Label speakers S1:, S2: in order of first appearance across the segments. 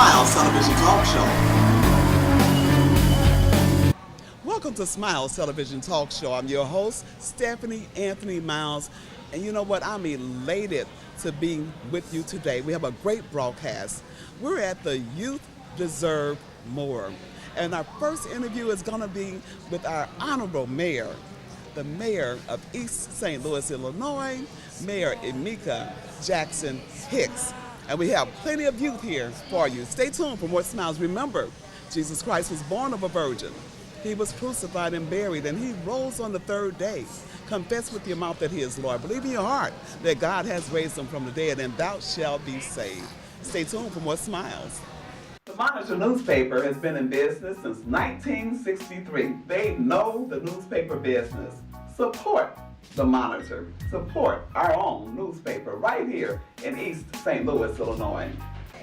S1: Smiles Television Talk Show. Welcome to Smiles Television Talk Show. I'm your host, Stephanie Anthony Miles. And you know what? I'm elated to be with you today. We have a great broadcast. We're at the Youth Deserve More. And our first interview is going to be with our honorable mayor, the mayor of East St. Louis, Illinois, Mayor Emeka Jackson-Hicks. And we have plenty of youth here for you. Stay tuned for more Smiles. Remember, Jesus Christ was born of a virgin. He was crucified and buried, and he rose on the third day. Confess with your mouth that he is Lord. Believe in your heart that God has raised him from the dead, and thou shalt be saved. Stay tuned for more Smiles. The Monitor newspaper has been in business since 1963. They know the newspaper business. Support the Monitor. Support our own newspaper right here in East St. Louis, Illinois.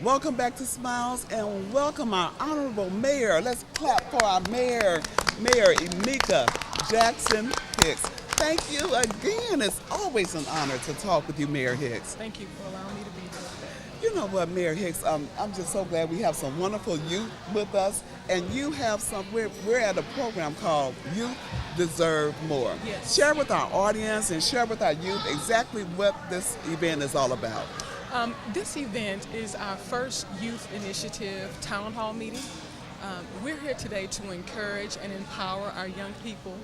S1: Welcome back to Smiles, and welcome our honorable mayor. Let's clap for our mayor, Mayor Emeka Jackson-Hicks. Thank you again. It's always an honor to talk with you, Mayor Hicks.
S2: Thank you for allowing me to be here.
S1: You know what, Mayor Hicks, I'm just so glad we have some wonderful youth with us, and you have we're at a program called Youth Deserve More.
S2: Yes.
S1: Share with our audience and share with our youth exactly what this event is all about.
S2: This event is our first youth initiative town hall meeting. We're here today to encourage and empower our young people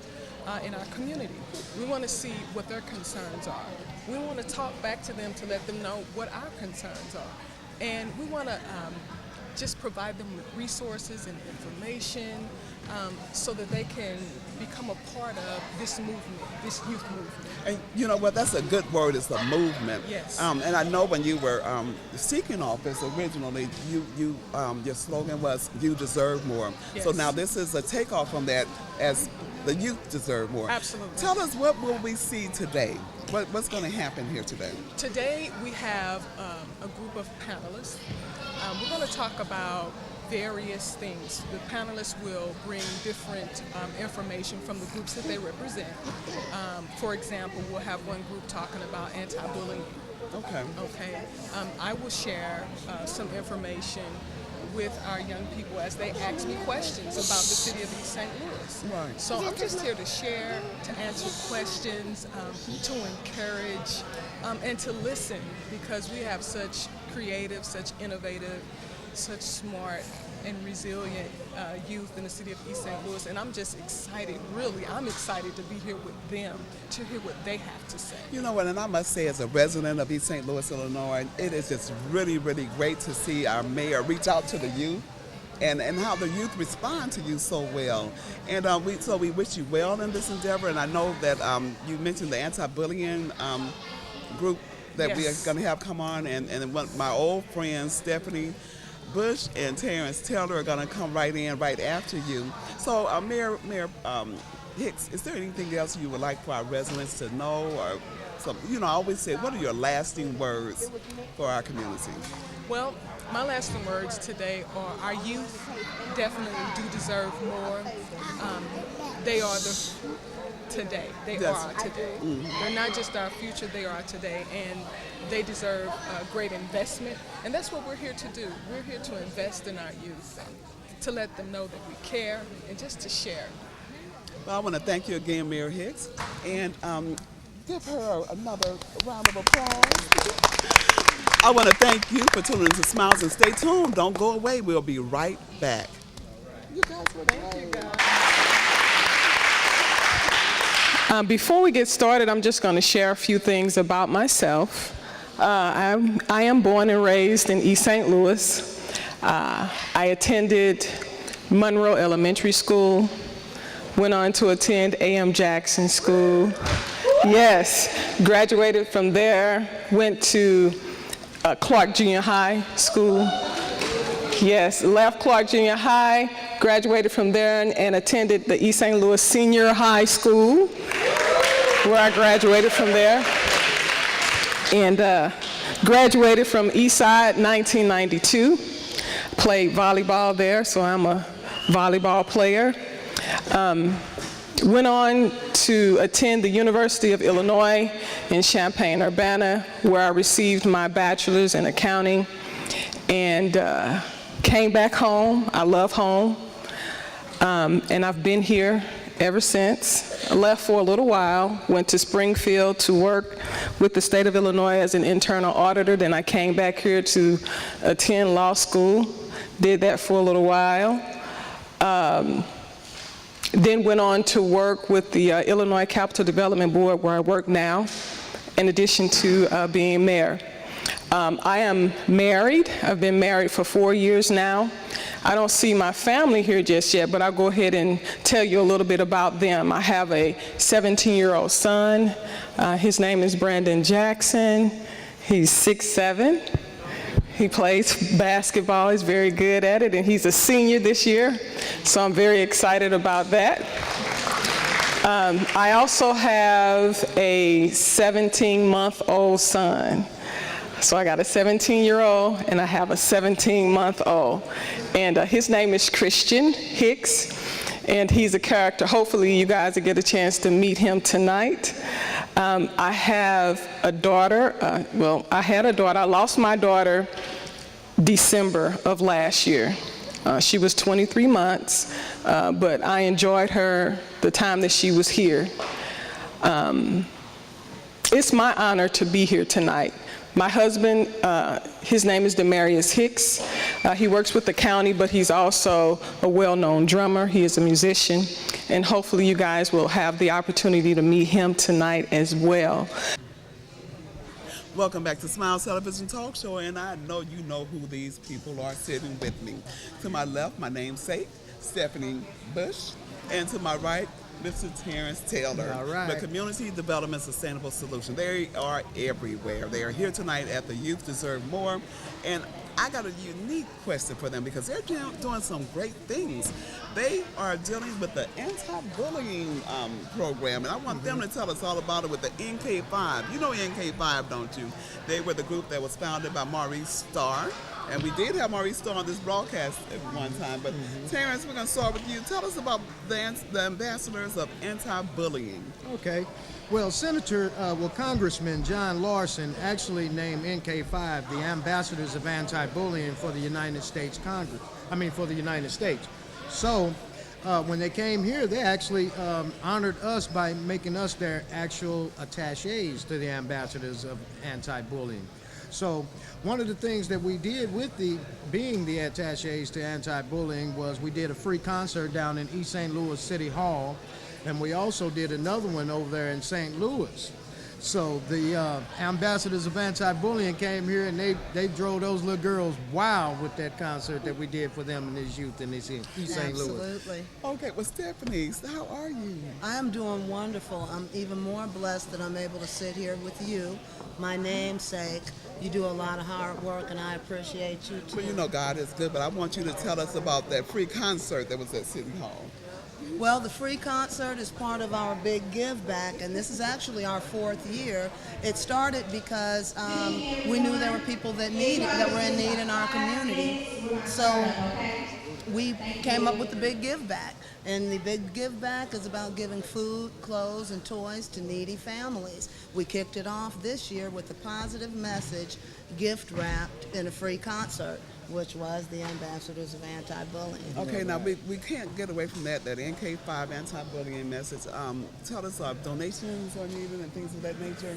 S2: in our community. We want to see what their concerns are. We want to talk back to them to let them know what our concerns are. And we want to just provide them with resources and information so that they can become a part of this movement, this youth movement.
S1: And you know what, that's a good word, it's a movement.
S2: Yes.
S1: And I know when you were seeking office originally, your slogan was, you deserve more.
S2: Yes.
S1: So now this is a takeoff from that as the youth deserve more.
S2: Absolutely.
S1: Tell us, what will we see today? What's going to happen here today?
S2: Today we have a group of panelists. We're going to talk about various things. The panelists will bring different information from the groups that they represent. For example, we'll have one group talking about anti-bullying.
S1: Okay.
S2: I will share some information with our young people as they ask me questions about the city of East St. Louis.
S1: Right.
S2: So I'm just here to share, to answer questions, to encourage, and to listen, because we have such creative, such innovative, such smart and resilient youth in the city of East St. Louis, and I'm just excited, really, I'm excited to be here with them, to hear what they have to say.
S1: You know what, and I must say, as a resident of East St. Louis, Illinois, it is just really, really great to see our mayor reach out to the youth and how the youth respond to you so well. And we wish you well in this endeavor, and I know that you mentioned the anti-bullying group that we are going to have come on, and my old friends, Stephanie Bush and Terrance Taylor, are going to come right in right after you. So, Mayor Hicks, is there anything else you would like for our residents to know, or some? I always say, what are your lasting words for our community?
S2: Well, my lasting words today are our youth definitely do deserve more. They are today. They are today. Mm-hmm. They're not just our future, they are today, and they deserve great investment, and that's what we're here to do. We're here to invest in our youth and to let them know that we care and just to share.
S1: Well, I want to thank you again, Mayor Hicks, and give her another round of applause. I want to thank you for tuning into Smiles, and stay tuned. Don't go away. We'll be right back. You guys were great.
S2: Thank you, guys. Before we get started, I'm just going to share a few things about myself. I am born and raised in East St. Louis. I attended Monroe Elementary School, went on to attend A.M. Jackson School. Yes, graduated from there, went to Clark Junior High School. Yes, left Clark Junior High, graduated from there and attended the East St. Louis Senior High School, where I graduated from there. And graduated from Eastside 1992. Played volleyball there, so I'm a volleyball player. Went on to attend the University of Illinois in Champaign-Urbana, where I received my bachelor's in accounting, and came back home. I love home. And I've been here ever since. I left for a little while, went to Springfield to work with the state of Illinois as an internal auditor. Then I came back here to attend law school, did that for a little while. Then went on to work with the Illinois Capital Development Board, where I work now, in addition to being mayor. I am married. I've been married for 4 years now. I don't see my family here just yet, but I'll go ahead and tell you a little bit about them. I have a 17-year-old son. His name is Brandon Jackson. He's 6'7". He plays basketball. He's very good at it, and he's a senior this year, so I'm very excited about that. I also have a 17-month-old son. So I got a 17-year-old and I have a 17-month-old. And his name is Christian Hicks, and he's a character. Hopefully you guys will get a chance to meet him tonight. I have a daughter. I had a daughter. I lost my daughter December of last year. She was 23 months, but I enjoyed her the time that she was here. It's my honor to be here tonight. My husband, his name is Demarius Hicks. He works with the county, but he's also a well-known drummer. He is a musician, and hopefully you guys will have the opportunity to meet him tonight as well.
S1: Welcome back to Smile Television Talk Show, and I know you know who these people are sitting with me. To my left, my namesake, Stephanie Bush, and to my right, Mr. Terrance Taylor.
S3: All right.
S1: The Community Development Sustainable Solution. They are everywhere. They are here tonight at the Youth Deserve More. And I got a unique question for them because they're doing some great things. They are dealing with the anti-bullying program, and I want them to tell us all about it with the NK5. You know NK5, don't you? They were the group that was founded by Maurice Starr. And we did have Maurice Starr on this broadcast at one time. But Terrance, we're going to start with you. Tell us about the ambassadors of anti-bullying.
S3: Okay. Well, Congressman John Larson actually named NK5 the ambassadors of anti-bullying for the United States Congress. For the United States. So when they came here, they actually honored us by making us their actual attaches to the ambassadors of anti-bullying. So one of the things that we did with being the attaches to anti-bullying was we did a free concert down in East St. Louis City Hall, and we also did another one over there in St. Louis. So the ambassadors of anti-bullying came here, and they drove those little girls wild with that concert that we did for them and these youth in East St. Louis.
S4: Absolutely.
S1: Okay, well, Stephanie, how are you?
S4: I am doing wonderful. I'm even more blessed that I'm able to sit here with you, my namesake. You do a lot of hard work, and I appreciate you, too.
S1: Well, you know God is good, but I want you to tell us about that free concert that was at City Hall.
S4: Well, the free concert is part of our big give back, and this is actually our 4th year. It started because we knew there were people that were in need in our community. So we came up with the big give back. And the big give back is about giving food, clothes, and toys to needy families. We kicked it off this year with a positive message, gift wrapped in a free concert, which was the ambassadors of anti-bullying.
S1: Okay, now we can't get away from that NK5 anti-bullying message. Tell us donations are needed and things of that nature.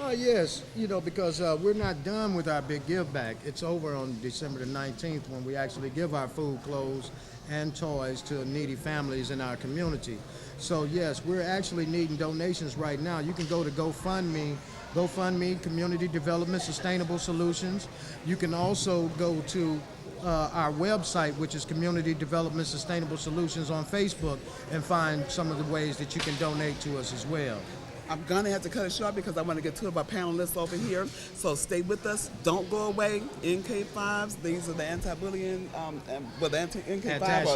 S3: Oh, yes, because we're not done with our big give back. It's over on December the 19th when we actually give our food, clothes, and toys to needy families in our community. So yes, we're actually needing donations right now. You can go to GoFundMe, Community Development Sustainable Solutions. You can also go to our website, which is Community Development Sustainable Solutions on Facebook, and find some of the ways that you can donate to us as well.
S1: I'm going to have to cut it short because I want to get two of our panelists over here. So stay with us. Don't go away. NK5s, these are the anti-bullying, the NK5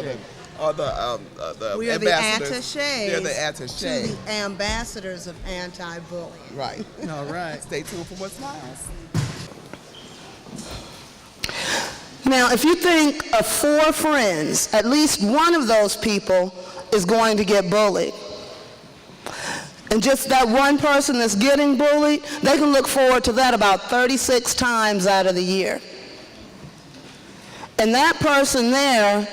S1: or the
S4: we are the
S1: ambassadors. They're the
S4: attaches
S1: attache.
S4: to the ambassadors of anti-bullying.
S1: Right.
S3: All right.
S1: Stay tuned for What Smiles.
S4: Now, if you think of 4 friends, at least one of those people is going to get bullied. And just that one person that's getting bullied, they can look forward to that about 36 times out of the year.
S5: And that person there,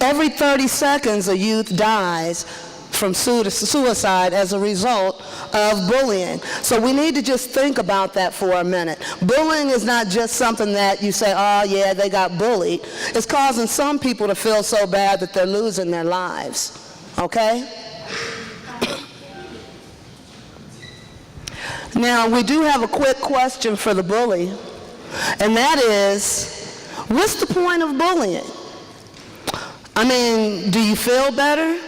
S5: every 30 seconds a youth dies from suicide as a result of bullying. So we need to just think about that for a minute. Bullying is not just something that you say, oh yeah, they got bullied. It's causing some people to feel so bad that they're losing their lives, okay? Now, we do have a quick question for the bully, and that is, what's the point of bullying? I mean, do you feel better?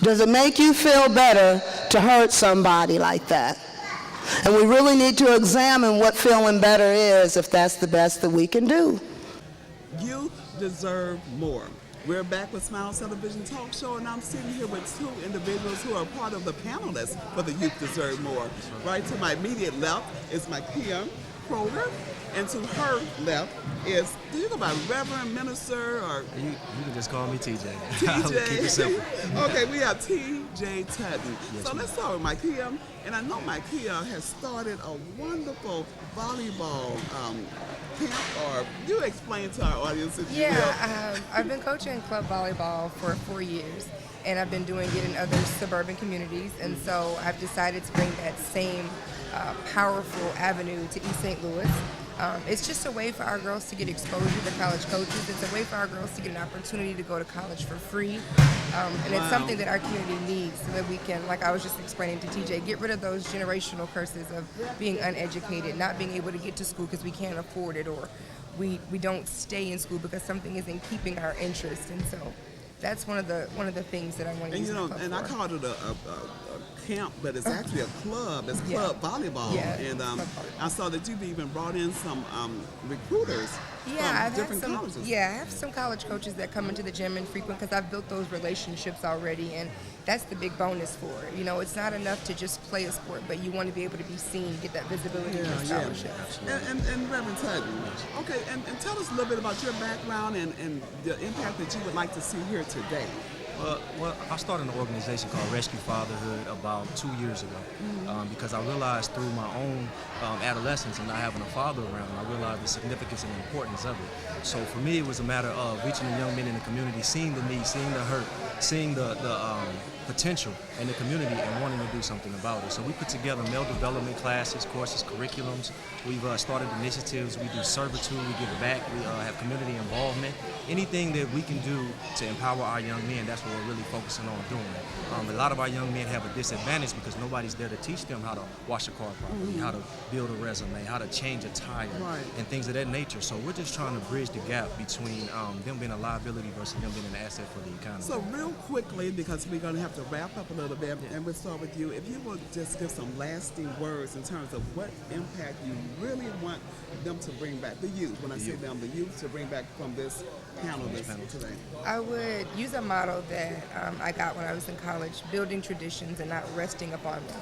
S5: Does it make you feel better to hurt somebody like that? And we really need to examine what feeling better is if that's the best that we can do.
S1: Youth deserve more. We're back with Smile Television Talk Show, and I'm sitting here with two individuals who are part of the panelists for the Youth Deserve More. Right to my immediate left is MyKeia, Crogier, and to her left is, do you go by Reverend, Minister, or?
S6: You can just call me TJ.
S1: TJ.
S6: Keep it simple.
S1: Okay, we have TJ Tutson.
S6: Yes,
S1: So let's start with MyKeia. And I know MyKeia has started a wonderful volleyball camp, or you explain to our audience if you will.
S7: I've been coaching club volleyball for 4 years, and I've been doing it in other suburban communities, and so I've decided to bring that same powerful avenue to East St. Louis. It's just a way for our girls to get exposure to college coaches. It's a way for our girls to get an opportunity to go to college for free. And it's something that our community needs so that we can, like I was just explaining to TJ, get rid of those generational curses of being uneducated, not being able to get to school because we can't afford it, or we don't stay in school because something isn't keeping our interest. And so that's one of the things that I want to use.
S1: And I called it a camp, but it's actually a club. It's club volleyball.
S7: Yeah,
S1: and I saw that you've even brought in some recruiters from different colleges.
S7: Yeah, I have some college coaches that come into the gym and frequent because I've built those relationships already, and that's the big bonus for it. You know, it's not enough to just play a sport, but you want to be able to be seen, get that visibility and scholarship.
S1: And Reverend Tutson, okay, and tell us a little bit about your background and the impact that you would like to see here today.
S6: Well, I started an organization called Rescue Fatherhood about 2 years ago because I realized through my own adolescence and not having a father around, I realized the significance and the importance of it. So for me, it was a matter of reaching the young men in the community, seeing the need, seeing the hurt, seeing the potential in the community and wanting to do something about it. So we put together male development classes, courses, curriculums. We've started initiatives. We do servitude. We give back. We have community involvement. Anything that we can do to empower our young men, that's what we're really focusing on doing. A lot of our young men have a disadvantage because nobody's there to teach them how to wash a car properly, how to build a resume, how to change a tire, and things of that nature. So we're just trying to bridge the gap between them being a liability versus them being an asset for the economy.
S1: So real quickly, because we're going to have to wrap up a little bit, and we'll start with you. If you would just give some lasting words in terms of what impact you really want them to bring back, the youth, when I say them, the youth to bring back from this panel today.
S7: I would use a model that I got when I was in college, building traditions and not resting upon them.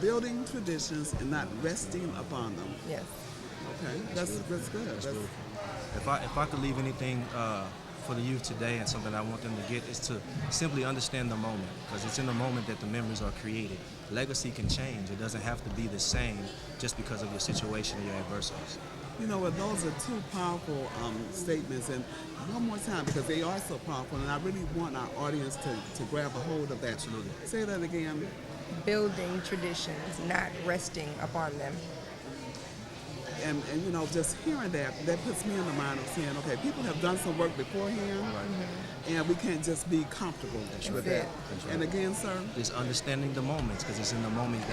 S1: Building traditions and not resting upon them.
S7: Yes.
S1: Okay, that's good. That's good.
S6: If I could leave anything for the youth today and something I want them to get is to simply understand the moment, because it's in the moment that the memories are created. Legacy can change. It doesn't have to be the same just because of your situation or your adversities.
S1: You know what, those are two powerful statements, and one more time, because they are so powerful, and I really want our audience to grab a hold of that.
S6: Absolutely.
S1: Say that again.
S7: Building traditions, not resting upon them.
S1: And you know, just hearing that puts me in the mind of saying, okay, people have done some work beforehand, and we can't just be comfortable with that.
S6: Right.
S1: And again, sir?
S6: Just understanding the moments, because it's in the moments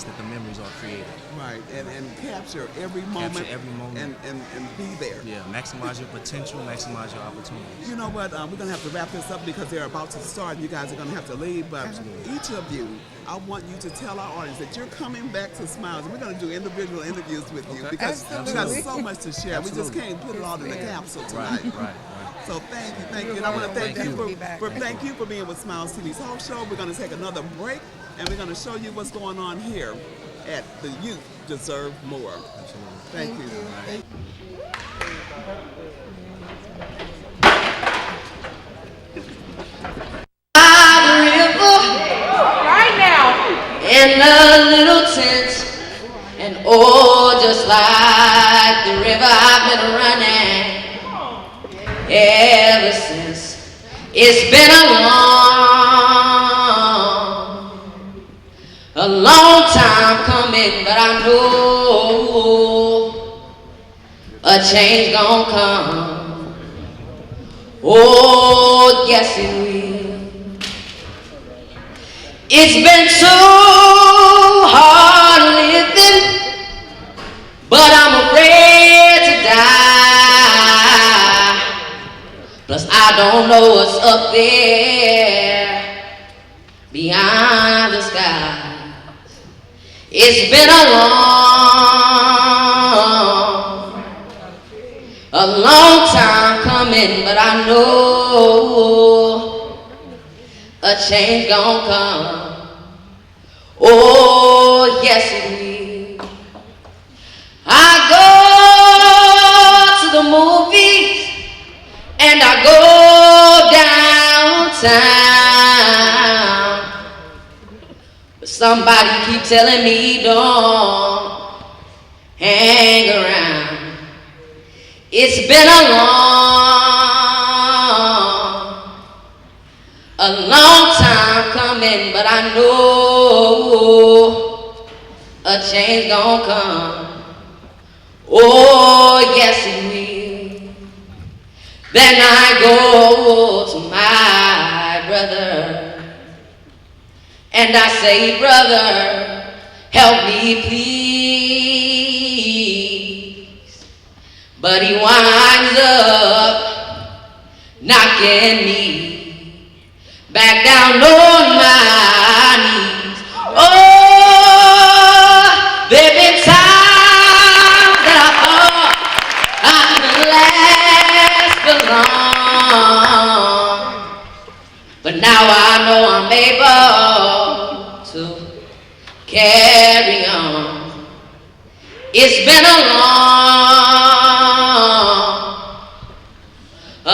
S6: that the memories are created.
S1: Right, and capture every moment.
S6: Capture every moment.
S1: And be there.
S6: Yeah, maximize your potential, maximize your opportunities.
S1: You know what, we're going to have to wrap this up because they're about to start and you guys are going to have to leave, but each of you, I want you to tell our audience that you're coming back to Smiles, and we're going to do individual interviews with you because we got so much to share. We just can't put it all in the capsule tonight.
S6: Right.
S1: So thank you. And I want to thank you for being with Smiles TV Talk Show. We're going to take another break, and we're going to show you what's going on here at The Youth Deserve More. Thank you.
S8: Right now, in a little tent, and Oh, just like the river I've been running ever since. It's been a long time coming, but I know a change gon' come. Oh, yes it will. It's been too hard living, but I'm afraid to die. Plus I don't know what's up there beyond the sky. It's been a long time coming, but I know a change gon' come. Oh, yes it will. I go to the movies and I go downtown. But somebody keep telling me don't hang around. It's been a long time coming, but I know a change gon' come. Oh, yes it will. Then I go to my brother and I say, brother, help me please. But he winds up knocking me back down on my knees. Oh, there been times that I thought I couldn't last for long, but now I know I'm able to carry on. It's been a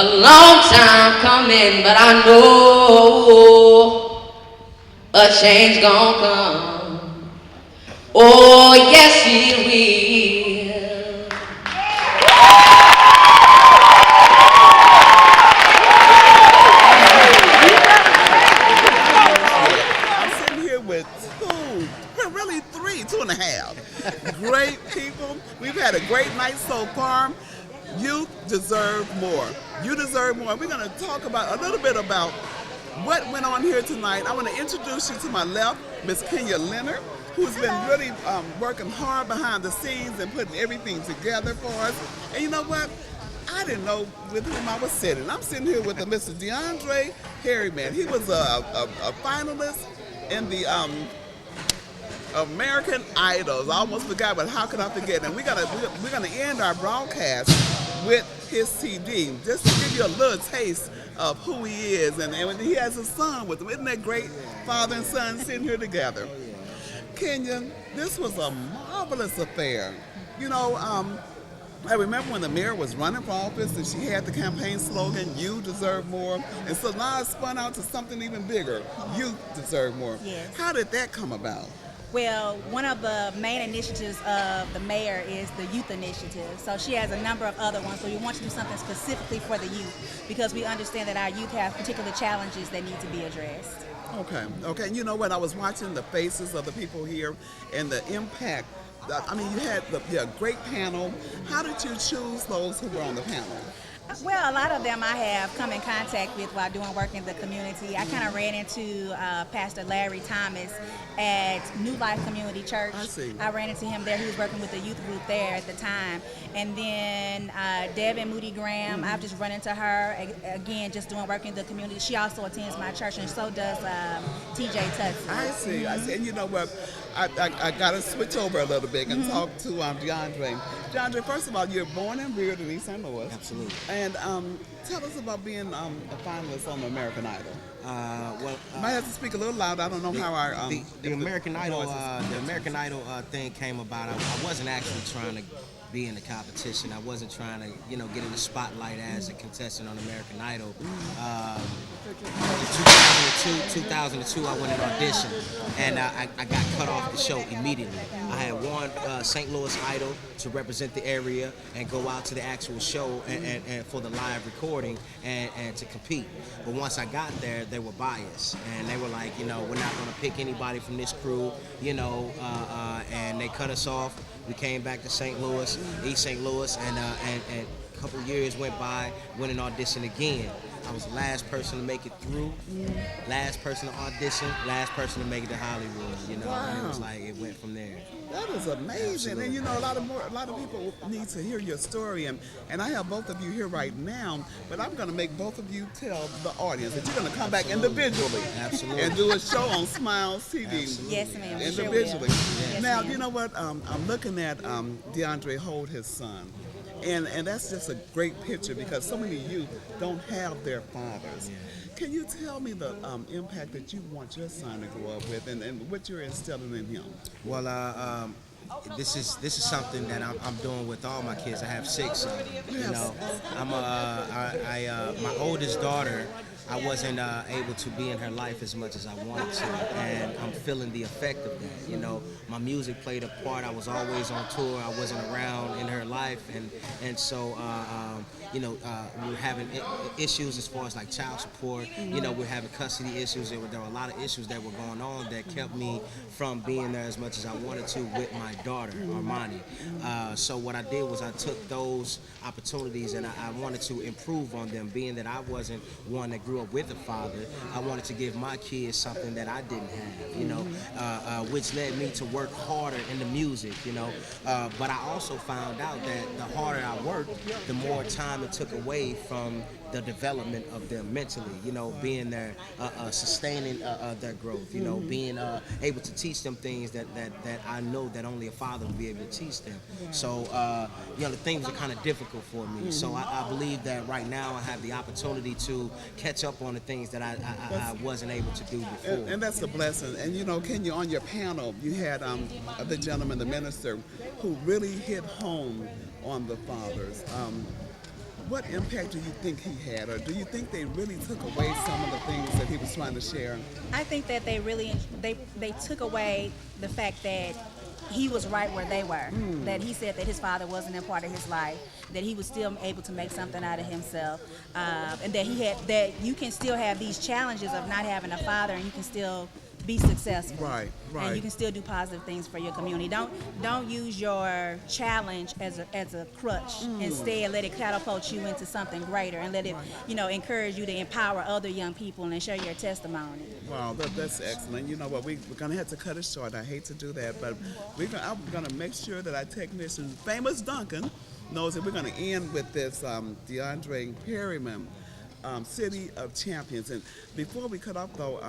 S8: long time coming, but I know a change gon' come. Oh, yes it will.
S1: I'm sitting here with really two and a half great people. We've had a great night so far. You deserve more. You deserve more. We're going to talk about a little bit about what went on here tonight. I want to introduce you to my left, Miss Kenya Leonard, who's been really working hard behind the scenes and putting everything together for us. And you know what? I didn't know with whom I was sitting. I'm sitting here with Mr. DeAndre Perryman. He was a finalist in the American Idols. I almost forgot, but how could I forget? And we're gonna end our broadcast with his CD, just to give you a little taste of who he is. And he has a son with him. Isn't that great? Father and son sitting here together. Kenya, this was a marvelous affair. You know, I remember when the mayor was running for office and she had the campaign slogan, "You deserve more." And so now it's spun out to something even bigger. You deserve more.
S9: Yes.
S1: How did that come about?
S9: Well, one of the main initiatives of the mayor is the youth initiative. So she has a number of other ones. So we want to do something specifically for the youth because we understand that our youth have particular challenges that need to be addressed.
S1: Okay. And you know what? I was watching the faces of the people here and the impact. I mean, you had a great panel. How did you choose those who were on the panel?
S9: Well, a lot of them I have come in contact with while doing work in the community. I kind of ran into Pastor Larry Thomas at New Life Community Church.
S1: I see.
S9: I ran into him there. He was working with the youth group there at the time. And then Devin Moody Graham, I've just run into her, again, just doing work in the community. She also attends my church, and so does TJ Tutson.
S1: I see. And you know what? I got to switch over a little bit and talk to DeAndre. DeAndre, first of all, you're born and reared in East St. Louis.
S10: Absolutely.
S1: And tell us about being a finalist on the American Idol. You might have to speak a little loud. I don't know how our
S10: the American Idol thing came about. I wasn't actually trying to be in the competition. I wasn't trying to, get in the spotlight as a contestant on American Idol. In 2002, I went and auditioned, and I got cut off the show immediately. I had won St. Louis Idol to represent the area and go out to the actual show and for the live recording and to compete. But once I got there, they were biased, and they were like, you know, we're not going to pick anybody from this crew, you know, and they cut us off. We came back to St. Louis, East St. Louis, and a couple years went by, went and auditioned again. I was the last person to make it through, last person to audition, last person to make it to Hollywood, you know, and it was like, it went from there.
S1: That is amazing. Absolutely. And you know, a lot of people need to hear your story, and I have both of you here right now, but I'm going to make both of you tell the audience that you're going to come back individually and do a show on Smiles TV.
S10: Absolutely.
S9: Yes, ma'am.
S1: Individually.
S9: Sure will.
S1: Now,
S9: Yes,
S1: you know what? I'm looking at DeAndre hold his son. And that's just a great picture because so many youth don't have their fathers. Can you tell me the impact that you want your son to grow up with and what you're instilling in him?
S10: Well, this is something that I'm doing with all my kids. I have 6 of them. You know, my oldest daughter, I wasn't able to be in her life as much as I wanted to, and I'm feeling the effect of that. You know, my music played a part. I was always on tour. I wasn't around in her life, and so you know, we were having issues as far as like child support. You know, we're having custody issues. There were a lot of issues that were going on that kept me from being there as much as I wanted to with my daughter, Armani. So what I did was I took those opportunities and I wanted to improve on them, being that I wasn't one that grew up with a father. I wanted to give my kids something that I didn't have, you know, which led me to work harder in the music, you know. But I also found out that the harder I worked, the more time it took away from the development of them mentally, you know, being there, sustaining their growth, you know, being able to teach them things that I know that only a father would be able to teach them. So, you know, the things are kind of difficult for me. So I believe that right now I have the opportunity to catch up on the things that I wasn't able to do before.
S1: And that's a blessing. And, you know, Kenya, on your panel, you had the gentleman, the minister, who really hit home on the fathers. What impact do you think he had, or do you think they really took away some of the things that he was trying to share?
S9: I think that they really they took away the fact that he was right where they were. That he said that his father wasn't a part of his life, that he was still able to make something out of himself, and that you can still have these challenges of not having a father, and you can still be successful.
S1: Right.
S9: And you can still do positive things for your community. Don't use your challenge as a crutch. Instead, let it catapult you into something greater, and let it, you know, encourage you to empower other young people and share your testimony.
S1: Wow, that's excellent. You know what, we're going to have to cut it short. I hate to do that, but I'm going to make sure that our technician, famous Duncan, knows that we're going to end with this DeAndre Perryman, City of Champions. And before we cut off, though,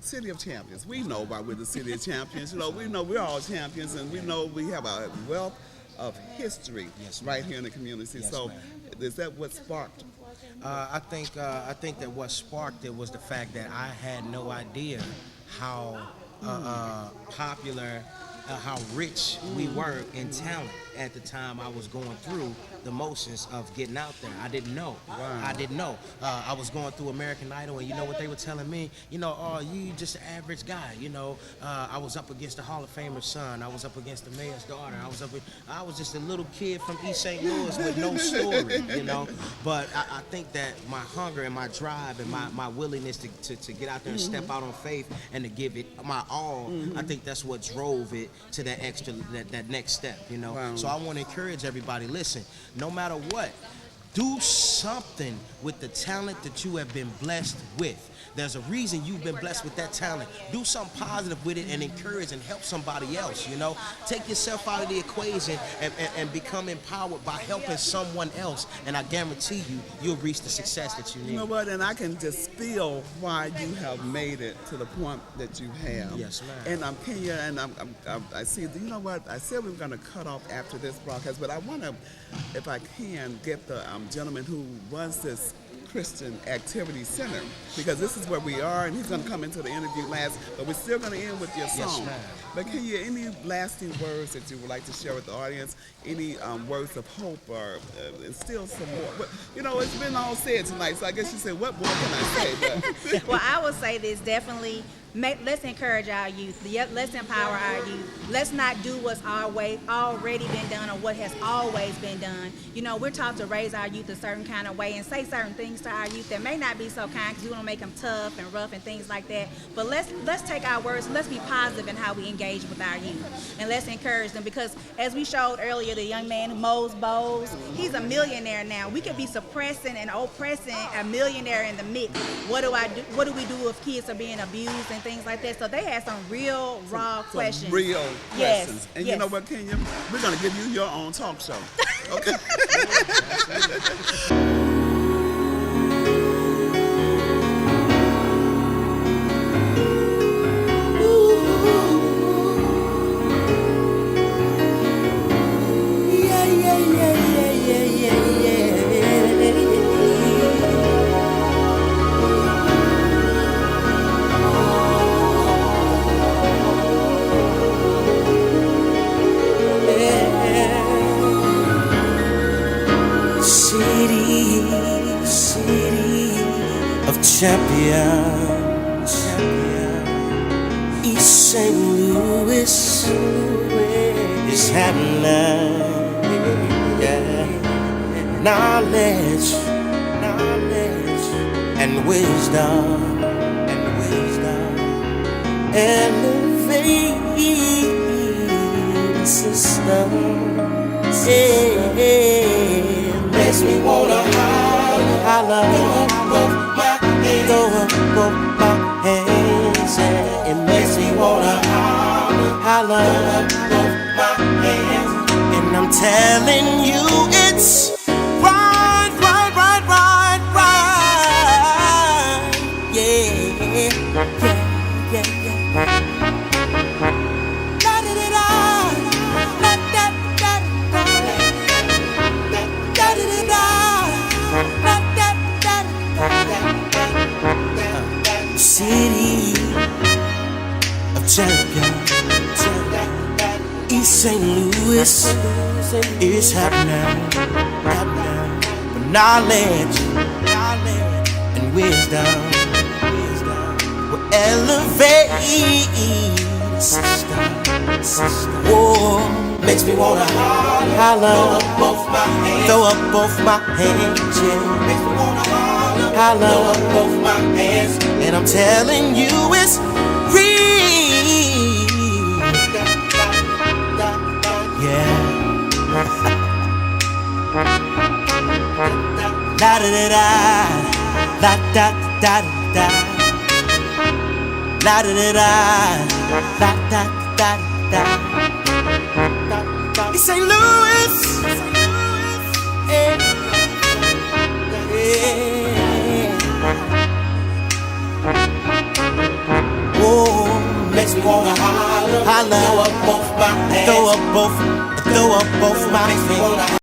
S1: City of Champions. We know why we're the City of Champions. You know, we know we're all champions, and we know we have a wealth of history right here in the community.
S10: Yes,
S1: so,
S10: ma'am.
S1: is that what sparked?
S10: I think that what sparked it was the fact that I had no idea how popular, how rich we were in talent at the time I was going through the motions of getting out there. I didn't know.
S1: Wow.
S10: I didn't know. I was going through American Idol, and you know what they were telling me? You know, oh, you just an average guy. You know, I was up against the Hall of Famer's son. I was up against the mayor's daughter. I was just a little kid from East St. Louis with no story, you know. But I think that my hunger and my drive and my willingness to get out there and step out on faith and to give it my all, I think that's what drove it to that extra, that next step, you know.
S1: Wow.
S10: So I want to encourage everybody, listen, no matter what, do something with the talent that you have been blessed with. There's a reason you've been blessed with that talent. Do something positive with it and encourage and help somebody else, you know. Take yourself out of the equation and become empowered by helping someone else, and I guarantee you'll reach the success that you need.
S1: You know what, and I can just feel why you have made it to the point that you have.
S10: Yes, ma'am.
S1: And I'm Kenya, and I see, you know what, I said we were going to cut off after this broadcast, but I want to, if I can, get the gentleman who runs this Christian Activity Center, because this is where we are, and he's going to come into the interview last, but we're still going to end with your song.
S10: Yes, ma'am.
S1: But can you, any lasting words that you would like to share with the audience? Any words of hope or instill some more? But, you know, it's been all said tonight, so I guess you said, what more can I say? But
S9: Well, I would say this, definitely let's encourage our youth. Let's empower our youth. Let's not do what's already been done or what has always been done. You know, we're taught to raise our youth a certain kind of way and say certain things to our youth that may not be so kind because we want to make them tough and rough and things like that. But let's take our words, let's be positive in how we engage with our youth, and let's encourage them, because as we showed earlier, the young man who mows bowls, he's a millionaire now. We could be suppressing and oppressing a millionaire in the mix. What do we do if kids are being abused and things like that? So they had some real raw questions.
S1: Real
S9: Yes,
S1: questions. And
S9: yes.
S1: you know what, Kenya? We're going to give you your own talk show. Okay?
S11: Champions, East St. Louis is happening. Yeah. Knowledge and wisdom, elevate the system. Yeah. Makes me wanna holler. Throw up both my hands, and it makes me wanna holler, both my hands. And I'm telling you, it's right, yeah. City of champions, East St. Louis is happening. But knowledge and wisdom will elevate the system. Oh, makes me wanna holler, throw up both my hands, yeah. Makes me wanna holler, throw up both my hands. And I'm telling you, it's real. Yeah. Da da da da, da da da da, da da da da, da da da da. It's St. Louis. Yeah. Oh, makes me wanna holler, throw up both my hands, throw up both my hands.